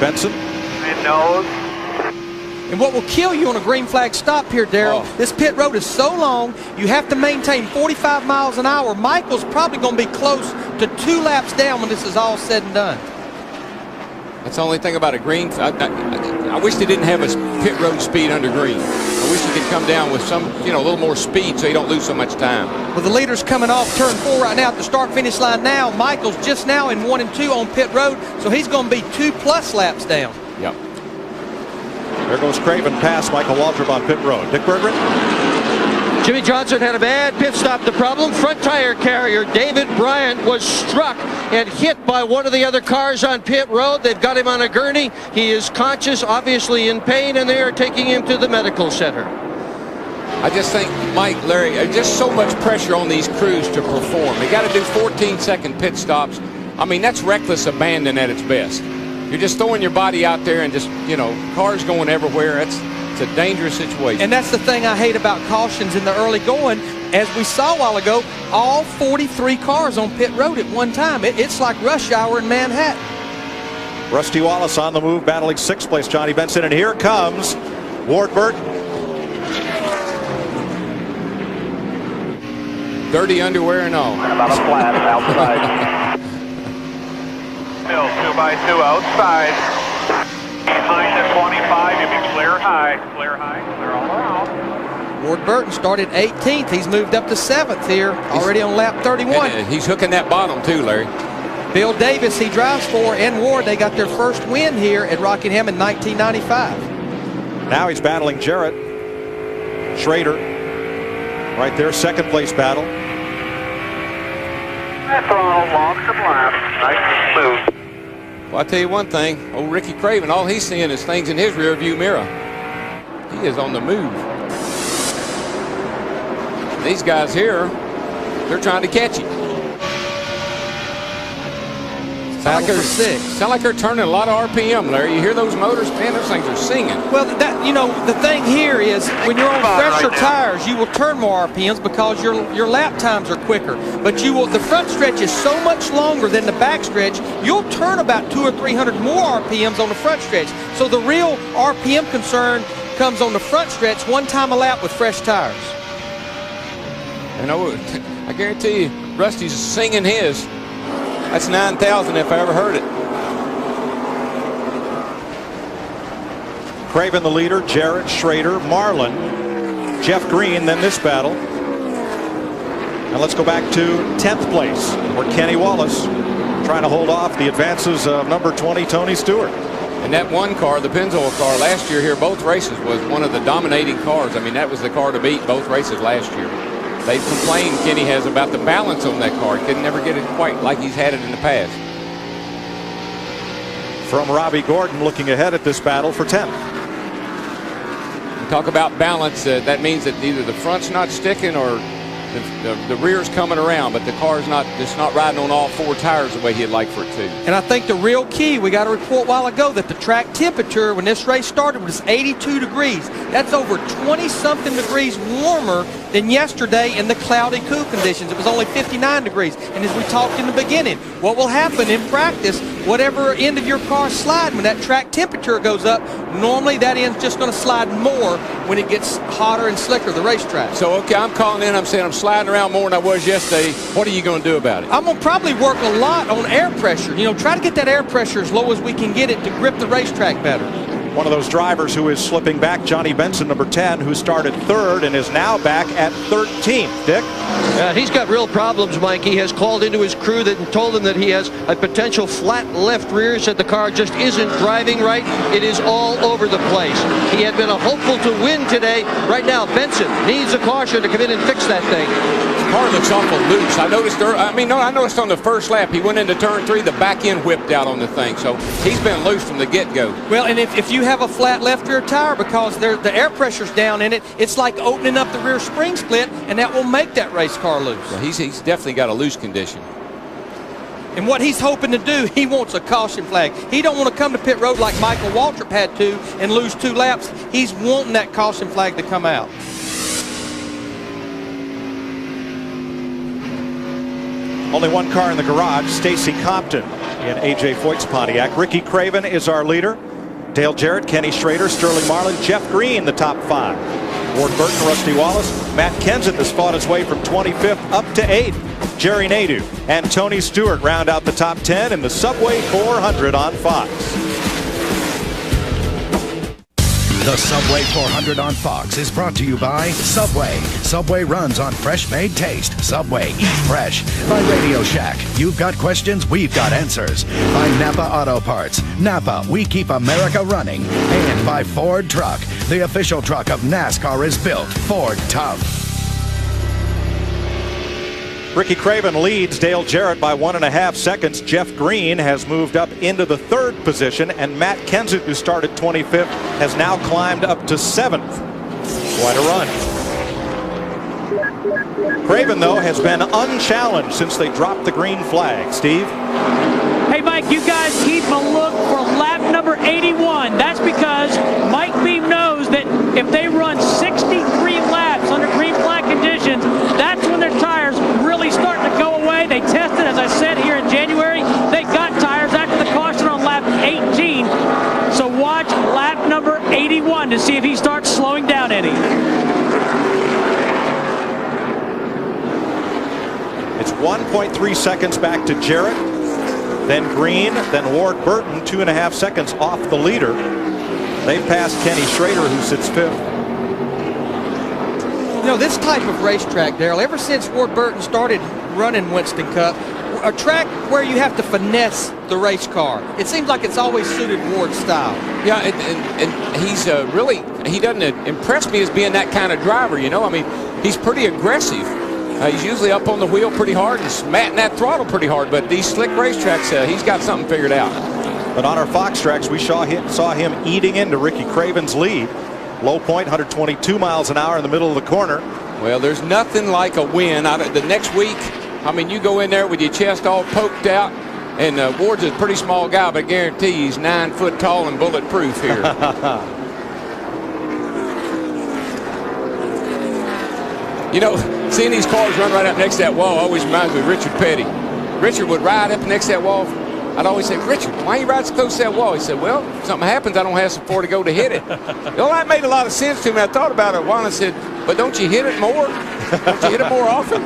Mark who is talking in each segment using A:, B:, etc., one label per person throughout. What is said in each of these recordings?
A: Benson.
B: And nose.
C: And what will kill you on a green flag stop here, Darrell, this pit road is so long, you have to maintain 45 miles an hour. Michael's probably going to be close to 2 laps down when this is all said and done.
D: That's the only thing about a green. I wish they didn't have a pit road speed under green. I wish you could come down with some, a little more speed so you don't lose so much time.
C: Well, the leader's coming off turn 4 right now at the start-finish line now. Michael's just now in 1 and 2 on pit road, so he's going to be 2+ laps down.
D: Yep.
A: There goes Craven past Michael Waltrip on pit road. Dick Berggren.
E: Jimmy Johnson had a bad pit stop. The problem, front tire carrier David Bryant was struck and hit by one of the other cars on pit road. They've got him on a gurney. He is conscious, obviously in pain, and they are taking him to the medical center.
D: I just think, Mike, Larry, just so much pressure on these crews to perform. They got to do 14-second pit stops. I mean, that's reckless abandon at its best. You're just throwing your body out there and just, cars going everywhere. It's a dangerous situation.
C: And that's the thing I hate about cautions in the early going. As we saw a while ago, all 43 cars on pit road at one time. It's like rush hour in Manhattan.
A: Rusty Wallace on the move, battling 6th place Johnny Benson. And here comes Ward Burton.
D: Dirty underwear and all.
B: About a flat outside. Still 2x2 outside. Behind the 25, you be clear high, clear all around.
C: Ward Burton started 18th. He's moved up to 7th here, already on lap 31.
D: And he's hooking that bottom too, Larry.
C: Bill Davis, he drives for, and Ward, they got their first win here at Rockingham in 1995.
A: Now he's battling Jarrett Schrader. Right there, 2nd place battle.
B: That's all, long some laps. Nice and smooth.
D: Well, I'll tell you one thing. Old Ricky Craven, all he's seeing is things in his rearview mirror. He is on the move. These guys here, they're trying to catch him. Sound like they're turning a lot of RPM, Larry. You hear those motors? Man, those things are singing.
C: Well, the thing here is when you're on fresher tires, you will turn more RPMs because your lap times are quicker. But the front stretch is so much longer than the back stretch, you'll turn about 200 or 300 more RPMs on the front stretch. So the real RPM concern comes on the front stretch 1 time a lap with fresh tires.
D: I guarantee you, Rusty's singing his. That's 9,000 if I ever heard it.
A: Craven the leader, Jarrett, Schrader, Marlin, Jeff Green, then this battle. And let's go back to 10th place, where Kenny Wallace trying to hold off the advances of number 20, Tony Stewart.
D: And that one car, the Pennzoil car, last year here, both races, was one of the dominating cars. I mean, that was the car to beat both races last year. They've complained, Kenny has, about the balance on that car. He could never get it quite like he's had it in the past.
A: From Robbie Gordon looking ahead at this battle for 10th.
D: Talk about balance. That means that either the front's not sticking or the rear's coming around, but the car's just not riding on all 4 tires the way he'd like for it to.
C: And I think the real key, we got a report a while ago that the track temperature when this race started was 82 degrees. That's over 20-something degrees warmer than yesterday in the cloudy, cool conditions. It was only 59 degrees. And as we talked in the beginning, what will happen in practice, whatever end of your car is sliding, when that track temperature goes up, normally that end's just going to slide more when it gets hotter and slicker, the racetrack.
D: So, okay, I'm calling in, I'm saying I'm sliding around more than I was yesterday. What are you going to do about it?
C: I'm going to probably work a lot on air pressure. Try to get that air pressure as low as we can get it to grip the racetrack better.
A: One of those drivers who is slipping back, Johnny Benson, number 10, who started 3rd and is now back at 13th. Dick?
E: He's got real problems, Mike. He has called into his crew and told them that he has a potential flat left rear, said the car just isn't driving right. It is all over the place. He had been a hopeful to win today. Right now, Benson needs a caution to come in and fix that thing.
D: The car looks awful loose. I noticed on the first lap, he went into turn 3, the back end whipped out on the thing. So he's been loose from the get-go.
C: Well, and if you have a flat left rear tire because the air pressure's down in it, it's like opening up the rear spring split, and that will make that race car loose.
D: Yeah, he's definitely got a loose condition.
C: And what he's hoping to do, he wants a caution flag. He don't want to come to pit road like Michael Waltrip had to and lose 2 laps. He's wanting that caution flag to come out.
A: Only one car in the garage, Stacy Compton. in A.J. Foyt's Pontiac. Ricky Craven is our leader. Dale Jarrett, Kenny Schrader, Sterling Marlin, Jeff Green, the top 5. Ward Burton, Rusty Wallace. Matt Kenseth has fought his way from 25th up to 8th. Jerry Nadeau and Tony Stewart round out the top 10 in the Subway 400 on Fox.
F: The Subway 400 on Fox is brought to you by Subway. Subway runs on fresh-made taste. Subway, eat fresh. By Radio Shack. You've got questions, we've got answers. By Napa Auto Parts. Napa, we keep America running. And by Ford Truck. The official truck of NASCAR is built Ford Tough.
A: Ricky Craven leads Dale Jarrett by 1.5 seconds. Jeff Green has moved up into the 3rd position, and Matt Kenseth, who started 25th, has now climbed up to 7th. Quite a run. Craven, though, has been unchallenged since they dropped the green flag. Steve?
G: Hey, Mike, you guys keep a look for lap number 81. That's because Mike Beam knows that if they run 63 laps under green flag conditions, that's when their tires really starting to go away. They tested, as I said, here in January. They got tires after the caution on lap 18. So watch lap number 81 to see if he starts slowing down any.
A: It's 1.3 seconds back to Jarrett, then Green, then Ward Burton, 2.5 seconds off the leader. They've passed Kenny Schrader, who sits 5th.
C: You know, this type of racetrack, Darrell, ever since Ward Burton started running Winston Cup, a track where you have to finesse the race car. It seems like it's always suited Ward's style.
D: Yeah, and he's he doesn't impress me as being that kind of driver, you know. I mean, he's pretty aggressive. He's usually up on the wheel pretty hard and smatting that throttle pretty hard, but these slick racetracks, he's got something figured out.
A: But on our Fox tracks, we saw him eating into Ricky Craven's lead. Low point, 122 miles an hour in the middle of the corner.
D: Well, there's nothing like a win. The next week, I mean, you go in there with your chest all poked out, and Ward's a pretty small guy, but I guarantee he's 9 foot tall and bulletproof here. You know, seeing these cars run right up next to that wall always reminds me of Richard Petty. Richard would ride up next to that wall. I'd always say, Richard, why you ride so close to that wall? He said, well, if something happens, I don't have some floor to go to hit it. Well, that made a lot of sense to me. I thought about it a while and I said, but don't you hit it more? Don't you hit it more often?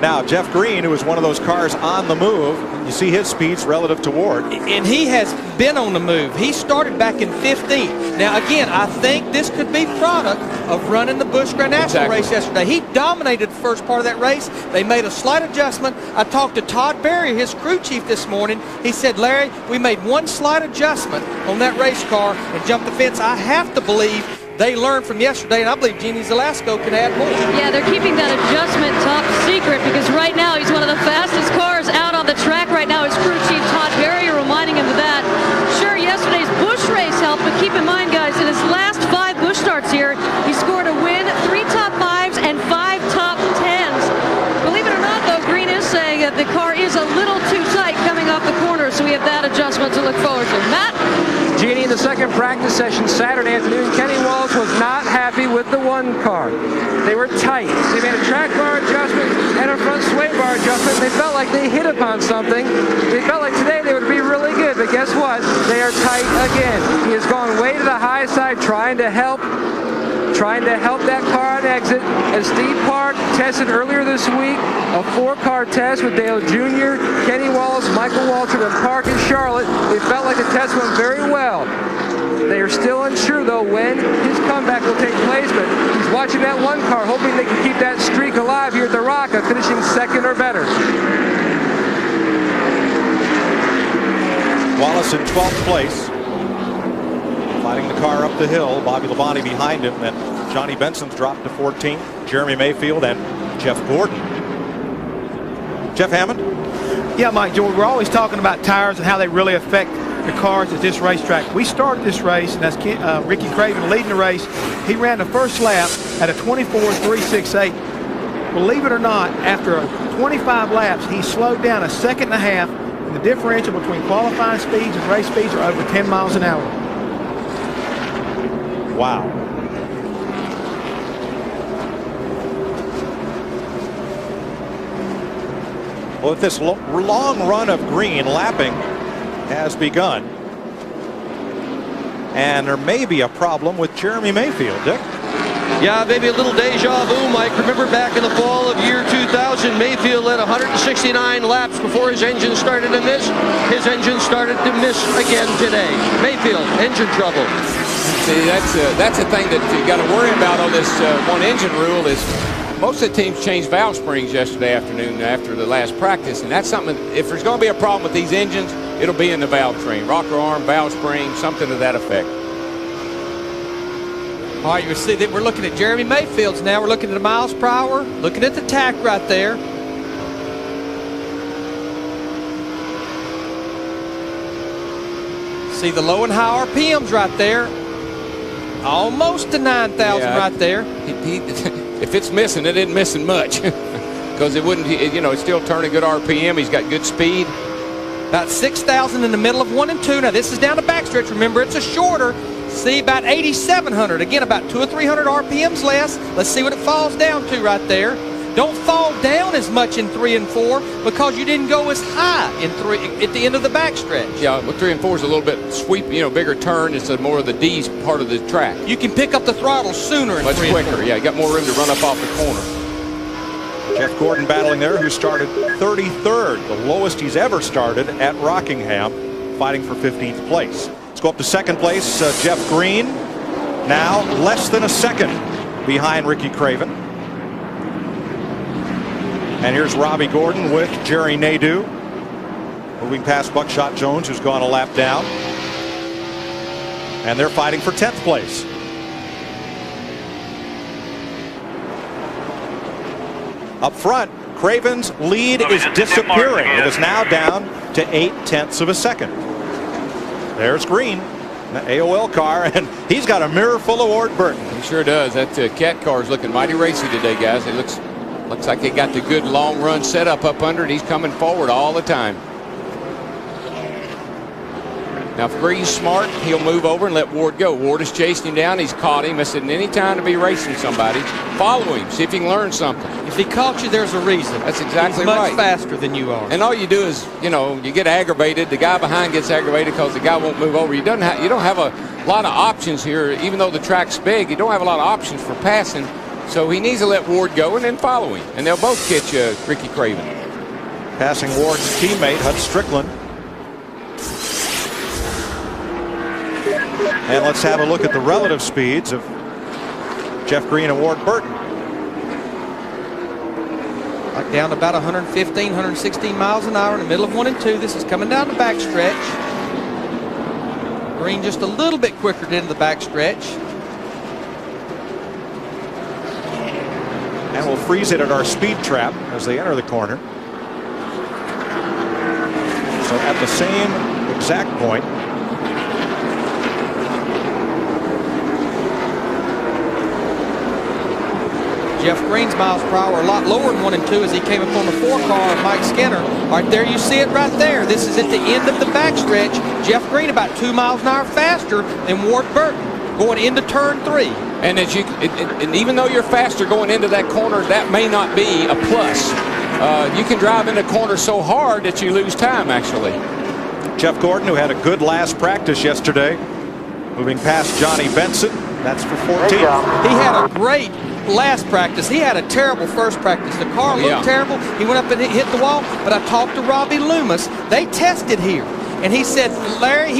A: Now, Jeff Green, who is one of those cars on the move, you see his speeds relative to Ward.
C: And he has been on the move. He started back in 15th. Now, again, I think this could be product of running the Busch Grand National race yesterday. He dominated the first part of that race. They made a slight adjustment. I talked to Todd Berry, his crew chief, this morning. He said, Larry, we made one slight adjustment on that race car and jumped the fence. I have to believe they learned from yesterday, and I believe Jeannie Zelasco can add more.
H: Yeah, they're keeping that adjustment top secret because right now he's one of the fastest cars out on the track right now. His crew chief Todd Berry reminding him of that. Sure, yesterday's Busch race helped, but keep in mind, guys, in his last 5 Busch starts here, he scored a win, 3 top 5s, and 5 top 10s. Believe it or not, though, Green is saying that the car is a little too tight coming off the corner, so we have that adjustment to look forward to. Matt?
I: Jeannie, in the second practice session Saturday afternoon, Kenny Wallace was not happy with the 1 car. They were tight. They made a track bar adjustment and a front sway bar adjustment. They felt like they hit upon something. They felt like today they would be really good, but guess what? They are tight again. He has gone way to the high side trying to help that car on exit. As Steve Park tested earlier this week, a 4-car test with Dale Jr., Kenny Wallace, Michael Waltrip, and Park in Charlotte. They felt like the test went very well. They are still unsure, though, when his comeback will take place, but he's watching that 1 car, hoping they can keep that streak alive here at the Rock of finishing 2nd or better.
A: Wallace in 12th place. Fighting the car up the hill. Bobby Labonte behind him. Then Johnny Benson's dropped to 14th. Jeremy Mayfield and Jeff Gordon. Jeff Hammond?
J: Yeah, Mike George, we're always talking about tires and how they really affect the cars at this racetrack. We started this race, and that's Ricky Craven leading the race. He ran the first lap at a 24.368. Believe it or not, after 25 laps, he slowed down a 1.5 seconds, and the differential between qualifying speeds and race speeds are over 10 miles an hour.
A: Wow. Well, this long run of Green lapping has begun. And there may be a problem with Jeremy Mayfield, Dick.
E: Yeah, maybe a little deja vu, Mike. Remember back in the fall of year 2000, Mayfield led 169 laps before his engine started to miss. His engine started to miss again today. Mayfield, engine trouble.
D: See, that's a thing that you got to worry about on this one engine rule is most of the teams changed valve springs yesterday afternoon after the last practice, and that's something, if there's going to be a problem with these engines, it'll be in the valve train. Rocker arm, valve spring, something to that effect.
C: All right, you see that we're looking at Jeremy Mayfield's now. We're looking at the miles per hour, looking at the tach right there. See the low and high RPMs right there. Almost to 9,000 right there.
D: If it's missing, it isn't missing much. Because it wouldn't, it's still turning good RPM. He's got good speed.
C: About 6,000 in the middle of 1 and 2. Now this is down the backstretch. Remember, it's a shorter. See, about 8,700. Again, about 200 or 300 RPMs less. Let's see what it falls down to right there. Don't fall down as much in 3 and 4 because you didn't go as high in 3 at the end of the backstretch.
D: Yeah, well, 3 and 4 is a little bit sweep, bigger turn. It's more of the D's part of the track.
C: You can pick up the throttle sooner in
D: much
C: 3 and 4.
D: quicker. Yeah, you got more room to run up off the corner.
A: Jeff Gordon battling there, who started 33rd, the lowest he's ever started at Rockingham, fighting for 15th place. Let's go up to 2nd place. Jeff Green, now less than a second behind Ricky Craven. And here's Robbie Gordon with Jerry Nadeau, moving past Buckshot Jones, who's gone a lap down. And they're fighting for 10th place. Up front, Craven's lead is disappearing. It is now down to 0.8 of a second. There's Green, the AOL car, and he's got a mirror full of Ward Burton.
D: He sure does. That cat car is looking mighty racy today, guys. It looks like they got the good long run setup up under it. He's coming forward all the time. Now, if Green's smart, he'll move over and let Ward go. Ward is chasing him down. He's caught him. This isn't any time to be racing somebody. Follow him. See if he can learn something.
C: If he caught you, there's a reason.
D: That's exactly
C: He's
D: right.
C: much faster than you are.
D: And all you do is, you get aggravated. The guy behind gets aggravated because the guy won't move over. You don't have a lot of options here. Even though the track's big, you don't have a lot of options for passing. So he needs to let Ward go and then follow him. And they'll both catch Ricky Craven.
A: Passing Ward's teammate, Hut Strickland. And let's have a look at the relative speeds of Jeff Green and Ward Burton.
C: Like down to about 115, 116 miles an hour in the middle of 1 and 2. This is coming down the backstretch. Green just a little bit quicker into the backstretch.
A: And we'll freeze it at our speed trap as they enter the corner. So at the same exact point,
C: Jeff Green's miles per hour a lot lower than 1 and 2 as he came up on the 4 car of Mike Skinner. Right there, you see it right there. This is at the end of the backstretch. Jeff Green about 2 miles an hour faster than Ward Burton going into turn 3.
D: And and even though you're faster going into that corner, that may not be a plus. You can drive in the corner so hard that you lose time, actually.
A: Jeff Gordon, who had a good last practice yesterday, moving past Johnny Benson. That's for 14.
C: He had a great last practice. He had a terrible first practice. The car looked terrible. He went up and hit the wall. But I talked to Robbie Loomis. They tested here. And he said, Larry,